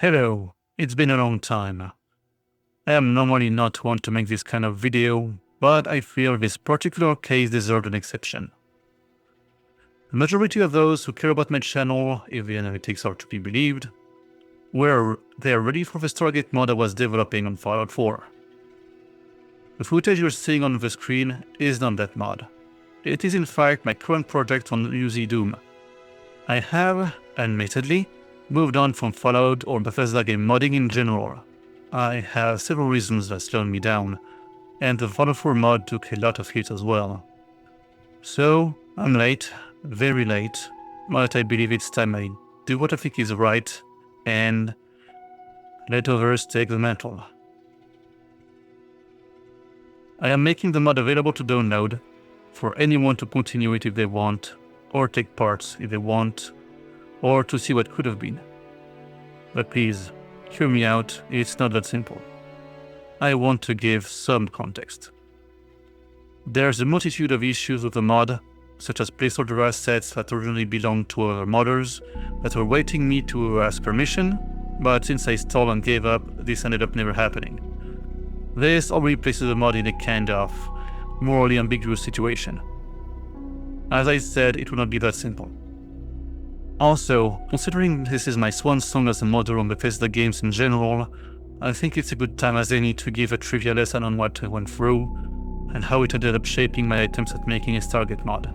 Hello, it's been a long time. I am normally not one to make this kind of video, but I feel this particular case deserved an exception. The majority of those who care about my channel, if the analytics are to be believed, were there ready for the Stargate mod I was developing on Fallout 4. The footage you're seeing on the screen is not that mod. It is in fact my current project on UZ Doom. I have, admittedly, moved on from Fallout or Bethesda game modding in general. I have several reasons that slowed me down, and the Fallout 4 mod took a lot of hits as well. So, I'm late, very late, but I believe it's time I do what I think is right, and let others take the mantle. I am making the mod available to download for anyone to continue it if they want, or take parts if they want, or to see what could have been. But please, hear me out, it's not that simple. I want to give some context. There's a multitude of issues with the mod, such as placeholder assets that originally belonged to other modders that were waiting me to ask permission, but since I stalled and gave up, this ended up never happening. This already places the mod in a kind of morally ambiguous situation. As I said, it will not be that simple. Also, considering this is my swan song as a modder on Bethesda games in general, I think it's a good time as any to give a trivia lesson on what I went through, and how it ended up shaping my attempts at making a Stargate mod.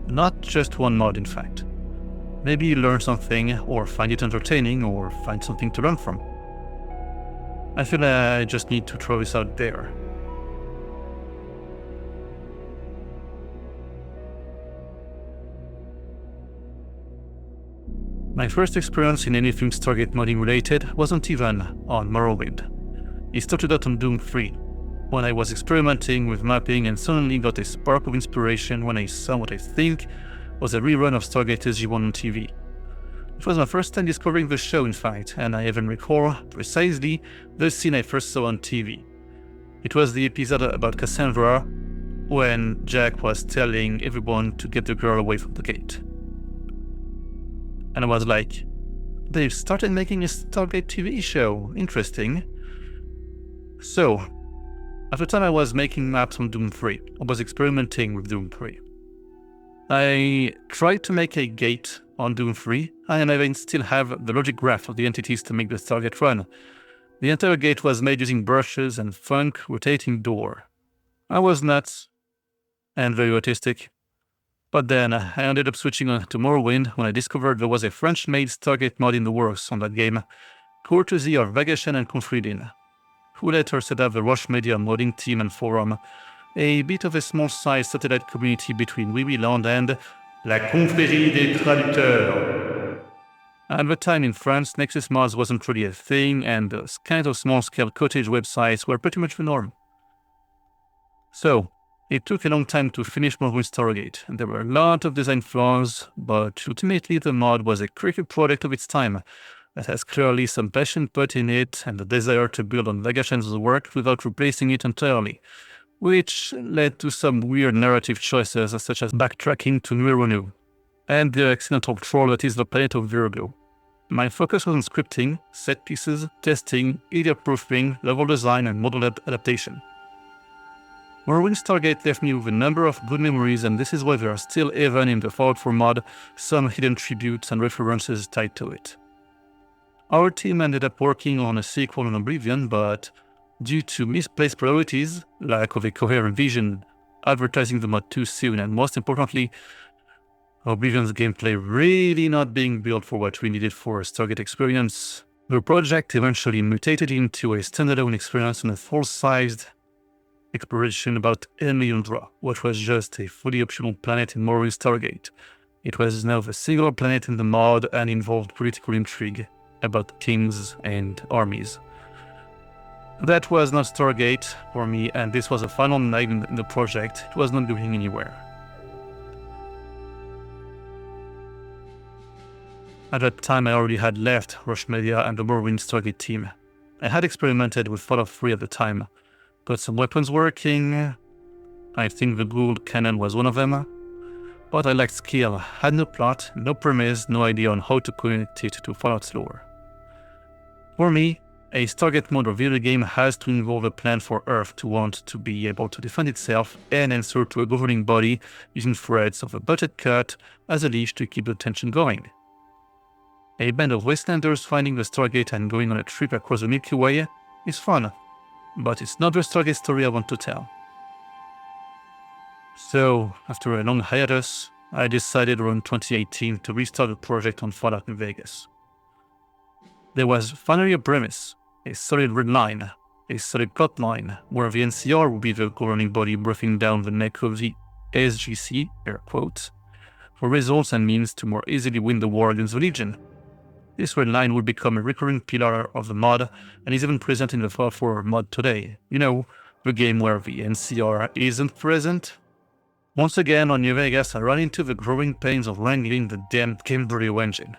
Not just one mod, in fact. Maybe you learn something, or find it entertaining, or find something to learn from. I feel I just need to throw this out there. My first experience in anything Stargate modding related wasn't even on Morrowind. It started out on Doom 3, when I was experimenting with mapping and suddenly got a spark of inspiration when I saw what I think was a rerun of Stargate SG-1 on TV. It was my first time discovering the show, in fact, and I even recall precisely the scene I first saw on TV. It was the episode about Cassandra, when Jack was telling everyone to get the girl away from the gate. And I was like, they've started making a Stargate TV show, interesting. So, at the time I was making maps on Doom 3, I was experimenting with Doom 3. I tried to make a gate on Doom 3, and I even still have the logic graph of the entities to make the Stargate run. The entire gate was made using brushes and funk rotating door. I was nuts, and very autistic. But then I ended up switching on to Morrowind when I discovered there was a French-made Stargate mod in the works on that game, courtesy of Vagation and Confridin, who later set up the Rush Media modding team and forum, a bit of a small-sized satellite community between Wiwiland and La Confrérie des Traducteurs. At the time in France, Nexus mods wasn't really a thing, and those kinds of small-scale cottage websites were pretty much the norm. So, it took a long time to finish Morrowind Stargate, and there were a lot of design flaws, but ultimately the mod was a creative product of its time that has clearly some passion put in it and the desire to build on Vagation's work without replacing it entirely, which led to some weird narrative choices such as backtracking to Nueronu, and the accidental troll that is the planet of Virgo. My focus was on scripting, set pieces, testing, idiot-proofing, level design, and model adaptation. Morrowind Stargate left me with a number of good memories, and this is why there are still, even in the Fallout 4 mod, some hidden tributes and references tied to it. Our team ended up working on a sequel on Oblivion, but due to misplaced priorities, lack of a coherent vision, advertising the mod too soon, and most importantly, Oblivion's gameplay really not being built for what we needed for a Stargate experience, the project eventually mutated into a standalone experience on a full-sized exploration about Elmyundra, which was just a fully optional planet in Morrowind Stargate. It was now the singular planet in the mod and involved political intrigue about kings and armies. That was not Stargate for me, and this was a final night in the project. It was not going anywhere. At that time I already had left Rush Media and the Morrowind Stargate team. I had experimented with Fallout 3 at the time, got some weapons working. I think the Gould cannon was one of them. But I lacked skill, had no plot, no premise, no idea on how to connect it to Fallout's lore. For me, a Stargate Mod or video game has to involve a plan for Earth to want to be able to defend itself and answer to a governing body using threads of a budget cut as a leash to keep the tension going. A band of wastelanders finding the Stargate and going on a trip across the Milky Way is fun, but it's not the Stargate story I want to tell. So, after a long hiatus, I decided around 2018 to restart the project on Fallout New Vegas. There was finally a premise, a solid red line, a solid plot line, where the NCR would be the governing body breathing down the neck of the SGC, air quotes, for results and means to more easily win the war against the Legion. This red line would become a recurring pillar of the mod and is even present in the Fallout 4 mod today. You know, the game where the NCR isn't present. Once again on New Vegas, I ran into the growing pains of wrangling the damn Gamebryo engine.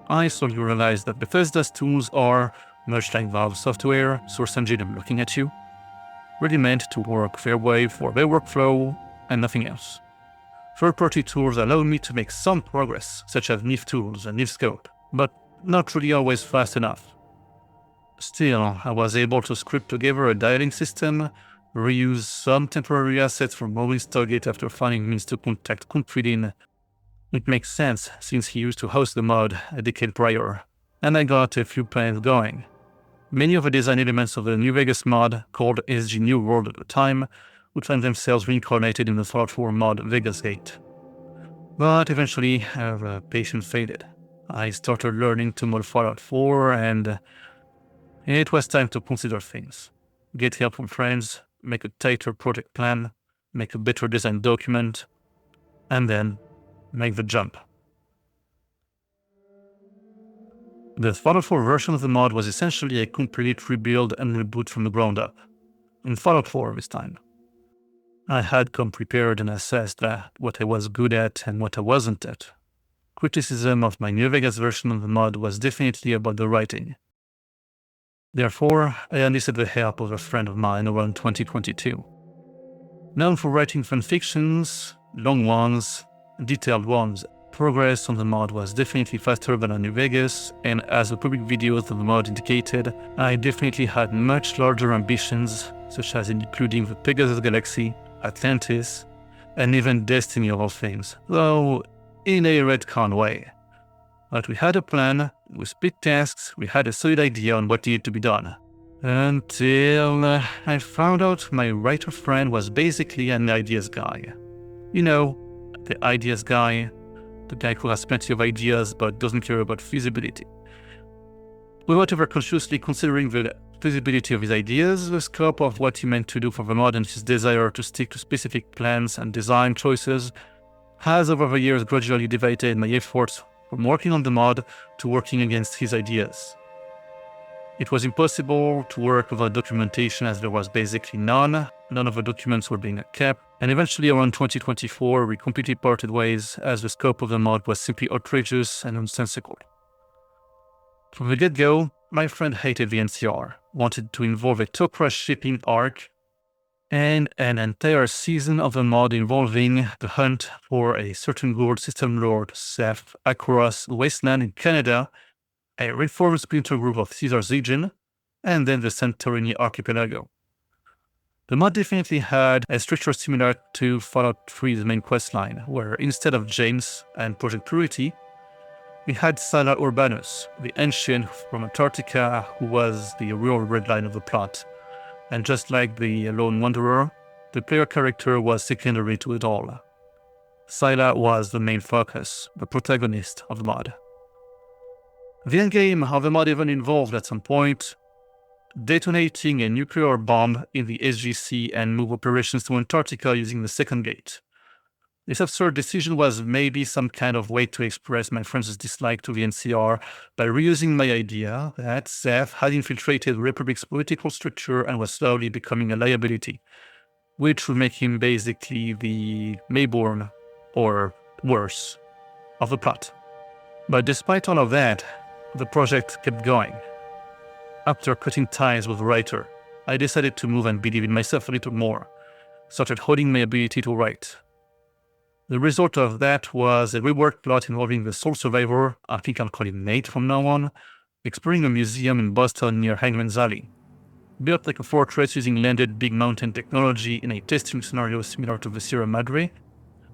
I slowly realized that Bethesda's tools are, much like Valve software, Source Engine I'm looking at you, really meant to work their way for their workflow and nothing else. Third-party tools allow me to make some progress, such as NIF tools and NIF scope, but not really always fast enough. Still, I was able to script together a dialing system, reuse some temporary assets from MORROWIND Stargate after finding means to contact Confidin. It makes sense, since he used to host the mod a decade prior, and I got a few plans going. Many of the design elements of the New Vegas mod, called SG New World at the time, would find themselves reincarnated in the Fallout 4 mod Vegas Gate. But eventually, patience faded. I started learning to mod Fallout 4, and it was time to consider things. Get help from friends, make a tighter project plan, make a better design document, and then make the jump. The Fallout 4 version of the mod was essentially a complete rebuild and reboot from the ground up. In Fallout 4 this time. I had come prepared and assessed what I was good at and what I wasn't at. Criticism of my New Vegas version of the mod was definitely about the writing. Therefore, I enlisted the help of a friend of mine around 2022. Known for writing fanfictions, long ones, detailed ones, progress on the mod was definitely faster than on New Vegas, and as the public videos of the mod indicated, I definitely had much larger ambitions, such as including the Pegasus Galaxy, Atlantis, and even Destiny of all things, though in a retcon way. But we had a plan, we split tasks, we had a solid idea on what needed to be done. Until I found out my writer friend was basically an ideas guy. You know, the ideas guy, the guy who has plenty of ideas but doesn't care about feasibility. Without ever consciously considering the feasibility of his ideas, the scope of what he meant to do for the mod and his desire to stick to specific plans and design choices has over the years gradually divided my efforts from working on the mod to working against his ideas. It was impossible to work without documentation as there was basically none of the documents were being kept, and eventually around 2024 we completely parted ways as the scope of the mod was simply outrageous and nonsensical. From the get-go, my friend hated the NCR, wanted to involve a Tok'ra shipping arc, and an entire season of the mod involving the hunt for a certain gold system lord Seth across the wasteland in Canada, a reformed splinter group of Caesar's Legion, and then the Santorini archipelago. The mod definitely had a structure similar to Fallout 3's main questline, where instead of James and Project Purity, we had Sala Urbanus, the ancient from Antarctica who was the real red line of the plot. And just like the Lone Wanderer, the player character was secondary to it all. Sila was the main focus, the protagonist of the mod. The endgame of the mod even involved at some point detonating a nuclear bomb in the SGC and move operations to Antarctica using the second gate. This absurd decision was maybe some kind of way to express my friend's dislike to the NCR by reusing my idea that Seth had infiltrated the Republic's political structure and was slowly becoming a liability, which would make him basically the Mayborn, or worse, of the plot. But despite all of that, the project kept going. After cutting ties with the writer, I decided to move and believe in myself a little more, started holding my ability to write. The result of that was a reworked plot involving the sole survivor, I think I'll call him Nate from now on, exploring a museum in Boston near Hangman's Alley. Built like a fortress using landed big mountain technology in a testing scenario similar to the Sierra Madre,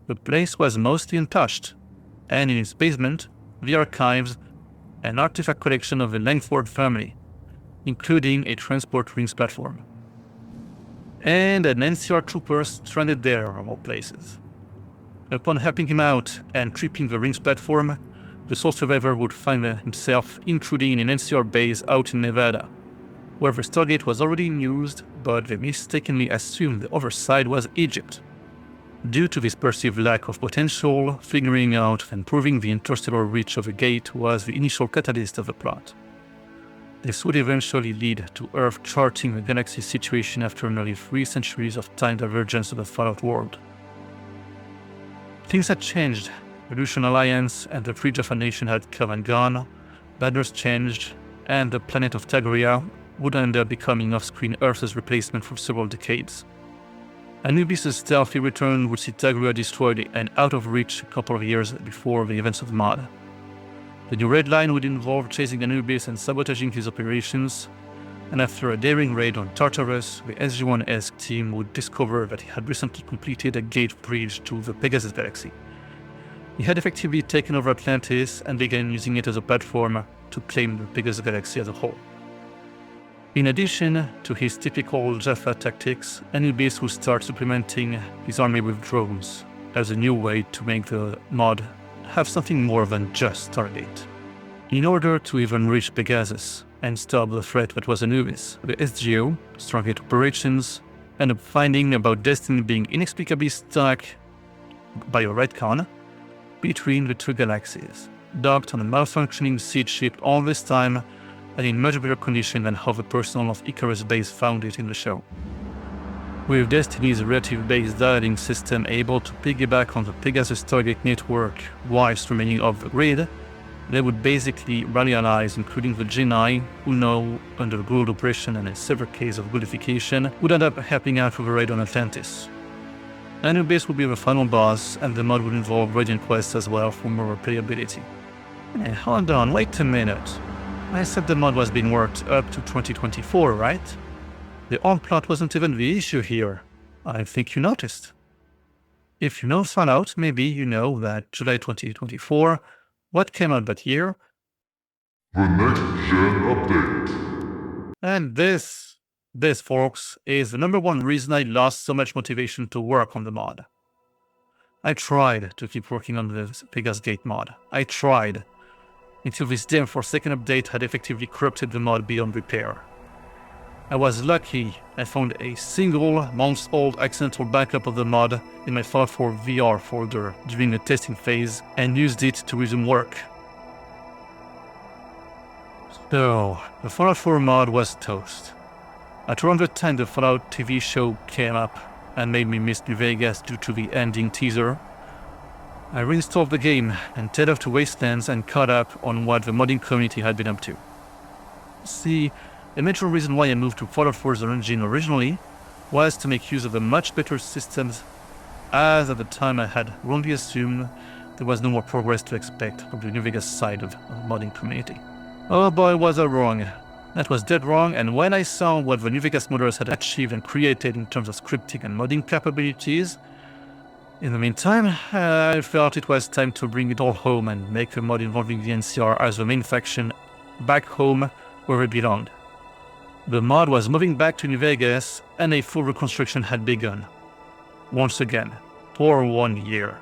the place was mostly untouched, and in its basement, the archives, an artifact collection of the Langford family, including a transport rings platform. And an NCR trooper stranded there, of all places. Upon helping him out and tripping the rings platform, the sole survivor would find himself intruding in an NCR base out in Nevada, where the Stargate was already in use, but they mistakenly assumed the other side was Egypt. Due to this perceived lack of potential, figuring out and proving the interstellar reach of the gate was the initial catalyst of the plot. This would eventually lead to Earth charting the galaxy's situation after nearly 3 centuries of time divergence of the Fallout world. Things had changed. Evolution Alliance and the Free Jaffa Nation had come and gone, banners changed, and the planet of Tagria would end up becoming off-screen Earth's replacement for several decades. Anubis' stealthy return would see Tagria destroyed and out of reach a couple of years before the events of the mod. The new Red Line would involve chasing Anubis and sabotaging his operations, and after a daring raid on Tartarus, the SG-1's team would discover that he had recently completed a gate bridge to the Pegasus Galaxy. He had effectively taken over Atlantis and began using it as a platform to claim the Pegasus Galaxy as a whole. In addition to his typical Jaffa tactics, Anubis would start supplementing his army with drones as a new way to make the mod have something more than just Stargate. In order to even reach Pegasus and stop the threat that was Anubis, the SGO, Stargate Operations, ended up finding about Destiny being inexplicably stuck by a retcon between the two galaxies, docked on a malfunctioning siege ship all this time and in much better condition than how the personnel of Icarus Base found it in the show. With Destiny's relative base dialing system able to piggyback on the Pegasus Stargate network whilst remaining off the grid, they would basically rally allies, including the Genii, who now, under Gould Operation and a severe case of Gouldification, would end up helping out with a raid on Atlantis. Anubis would be the final boss, and the mod would involve Radiant quests as well for more replayability. Hey, hold on, wait a minute. I said the mod was being worked up to 2024, right? The old plot wasn't even the issue here. I think you noticed. If you know Fallout, maybe you know that July 2024, what came out that year? The Next Gen Update. And this, folks, is the #1 reason I lost so much motivation to work on the mod. I tried to keep working on the Pegasus Gate mod. I tried, until this damn 4-second update had effectively corrupted the mod beyond repair. I was lucky I found a single months-old accidental backup of the mod in my Fallout 4 VR folder during the testing phase and used it to resume work. So, the Fallout 4 mod was toast. At around the time the Fallout TV show came up and made me miss New Vegas due to the ending teaser, I reinstalled the game and headed off to Wastelands and caught up on what the modding community had been up to. See, a major reason why I moved to Fallout 4's engine originally was to make use of the much better systems, as at the time I had wrongly assumed there was no more progress to expect from the New Vegas side of the modding community. Oh boy, was I wrong. That was dead wrong, and when I saw what the New Vegas modders had achieved and created in terms of scripting and modding capabilities, in the meantime, I felt it was time to bring it all home and make a mod involving the NCR as the main faction back home where it belonged. The mod was moving back to New Vegas and a full reconstruction had begun. Once again, for 1 year.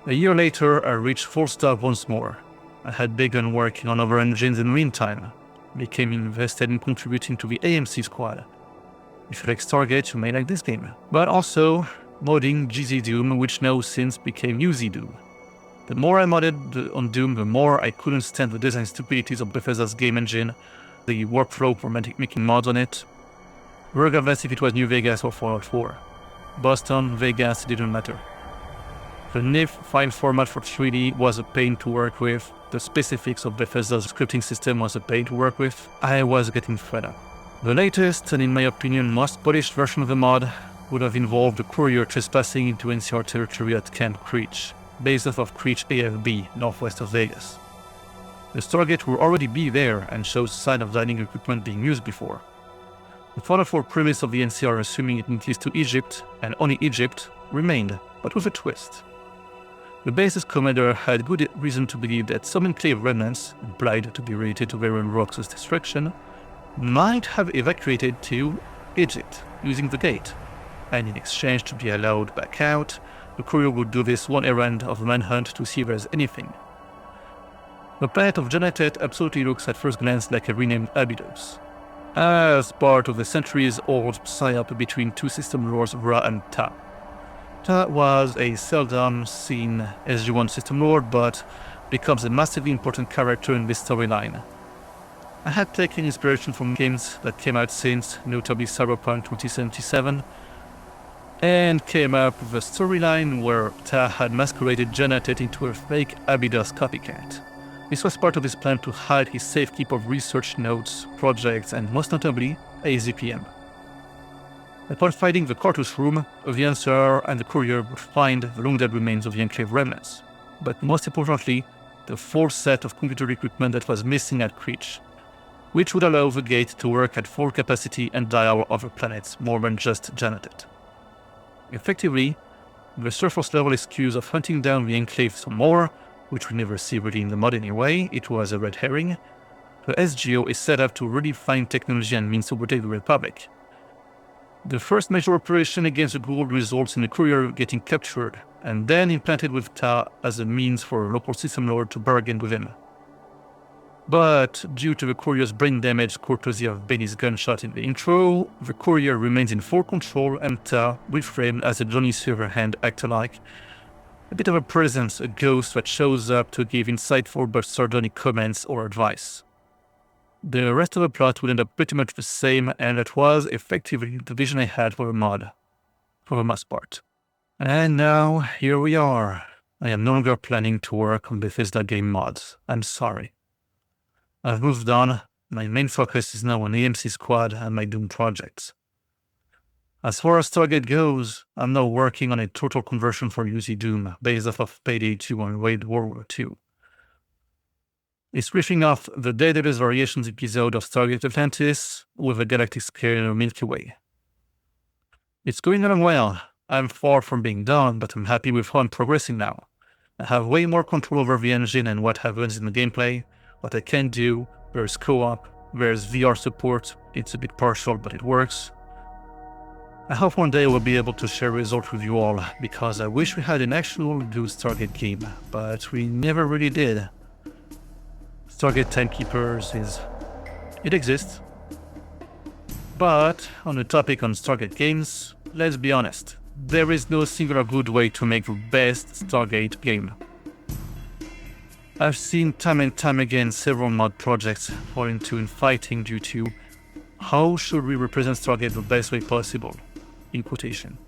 A year later, I reached full stop once more. I had begun working on other engines in the meantime, became invested in contributing to the AMC squad. If you like Stargate, you may like this game, but also modding GZ Doom, which now since became UZ Doom. The more I modded on Doom, the more I couldn't stand the design stupidities of Bethesda's game engine, the workflow for making mods on it, regardless if it was New Vegas or Fallout 4. Boston, Vegas, it didn't matter. The NIF file format for 3D was a pain to work with, the specifics of Bethesda's scripting system was a pain to work with. I was getting fed up. The latest, and in my opinion most polished version of the mod, would have involved a courier trespassing into NCR territory at Camp Creech, based off of Creech AFB, northwest of Vegas. The Stargate will already be there and shows signs of dining equipment being used before. The fundamental premise of the NCR assuming it links to Egypt, and only Egypt, remained, but with a twist. The base's commander had good reason to believe that some enclave remnants, implied to be related to Baron Rox's destruction, might have evacuated to Egypt using the gate, and in exchange to be allowed back out, the courier would do this one errand of manhunt to see if there's anything. The planet of Genetet absolutely looks at first glance like a renamed Abydos, as part of the centuries-old psyop between two system lords Ra and Ta. Ta was a seldom seen SG-1 system lord, but becomes a massively important character in this storyline. I had taken inspiration from games that came out since, notably Cyberpunk 2077, and came up with a storyline where Ta had masqueraded Genetet into a fake Abydos copycat. This was part of his plan to hide his safekeep of research notes, projects, and most notably, a ZPM. Upon finding the Cartus room, the Answer and the courier would find the long-dead remains of the Enclave remnants, but most importantly, the full set of computer equipment that was missing at Creech, which would allow the gate to work at full capacity and dial other planets more than just Genetet. Effectively, the surface level excuse of hunting down the Enclave some more, which we never see really in the mod anyway, it was a red herring. The SGO is set up to really find technology and means to protect the Republic. The first major operation against the Goa'uld results in the courier getting captured, and then implanted with Ta as a means for a local system lord to bargain with him. But due to the courier's brain damage courtesy of Benny's gunshot in the intro, the courier remains in full control and Ta reframed as a Johnny Silverhand actor-like, a bit of a presence, a ghost that shows up to give insightful but sardonic comments or advice. The rest of the plot would end up pretty much the same, and that was effectively the vision I had for the mod, for the most part. And now, here we are. I am no longer planning to work on Bethesda game mods. I'm sorry. I've moved on. My main focus is now on AMC Squad and my Doom projects. As far as Stargate goes, I'm now working on a total conversion for UC Doom, based off of Payday 2 and World War II. It's riffing off the Daedalus Variations episode of Stargate Atlantis with a galactic scale Milky Way. It's going along well. I'm far from being done, but I'm happy with how I'm progressing now. I have way more control over the engine and what happens in the gameplay, what I can do, there's co-op, there's VR support, it's a bit partial but it works. I hope one day we'll be able to share results with you all, because I wish we had an actual good Stargate game, but we never really did. Stargate Timekeepers it exists. But on the topic on Stargate games, let's be honest, there is no singular good way to make the best Stargate game. I've seen time and time again several mod projects fall into infighting due to how should we represent Stargate the best way possible, in quotation.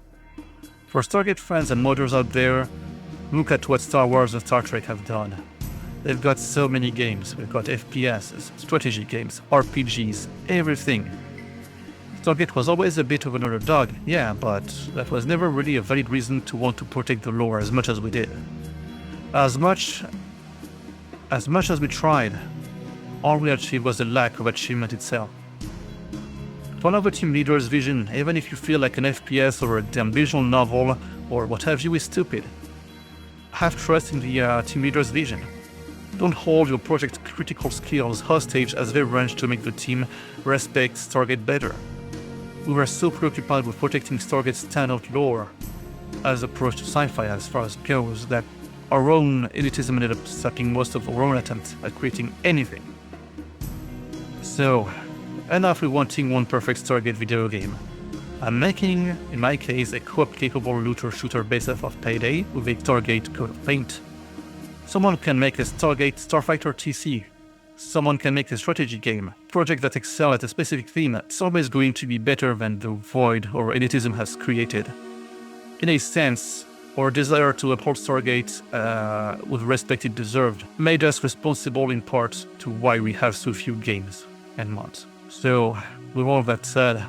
For Stargate fans and modders out there, look at what Star Wars and Star Trek have done. They've got so many games. They've got FPSs, strategy games, RPGs, everything. Stargate was always a bit of an underdog, yeah, but that was never really a valid reason to want to protect the lore as much as we did. As much as we tried, all we achieved was the lack of achievement itself. Follow the team leader's vision, even if you feel like an FPS or a damn visual novel or what have you is stupid. Have trust in the team leader's vision. Don't hold your project's critical skills hostage as they range to make the team respect Stargate better. We were so preoccupied with protecting Stargate's standout lore, as approach to sci-fi as far as it goes, that our own elitism ended up sucking most of our own attempts at creating anything. So, enough with wanting one perfect Stargate video game. I'm making, in my case, a co-op capable looter-shooter based off of Payday with a Stargate coat of paint. Someone can make a Stargate Starfighter TC. Someone can make a strategy game, project that excel at a specific theme. It's always going to be better than the void or elitism has created. In a sense, our desire to uphold Stargate with respect it deserved made us responsible in part to why we have so few games and mods. So, with all that said,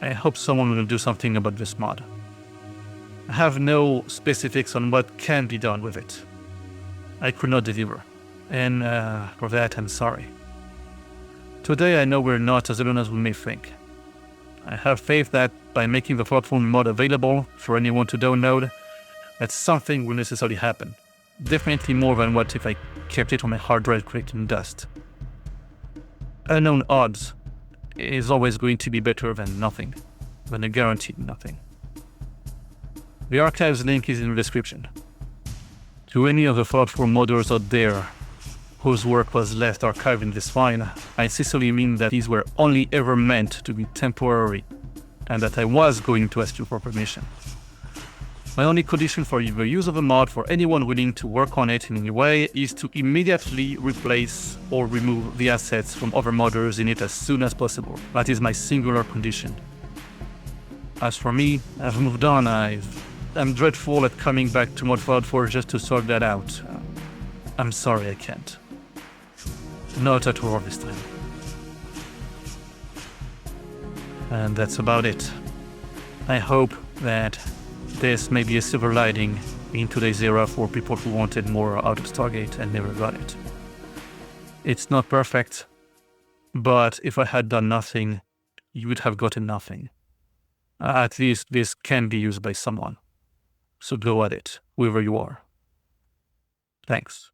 I hope someone will do something about this mod. I have no specifics on what can be done with it. I could not deliver. And for that, I'm sorry. Today, I know we're not as alone as we may think. I have faith that by making the Thoughtful mod available for anyone to download, that something will necessarily happen. Definitely more than what if I kept it on my hard drive collecting dust. Unknown odds is always going to be better than nothing, than a guaranteed nothing. The archives link is in the description. To any of the Thoughtful modders out there whose work was left archived in this file, I sincerely mean that these were only ever meant to be temporary, and that I was going to ask you for permission. My only condition for the use of a mod for anyone willing to work on it in any way is to immediately replace or remove the assets from other modders in it as soon as possible. That is my singular condition. As for me, I've moved on. I'm dreadful at coming back to Mod 4 just to sort that out. I'm sorry I can't. Not at all this time. And that's about it. I hope that this may be a silver lining in today's era for people who wanted more out of Stargate and never got it. It's not perfect, but if I had done nothing, you would have gotten nothing. At least this can be used by someone. So go at it, wherever you are. Thanks.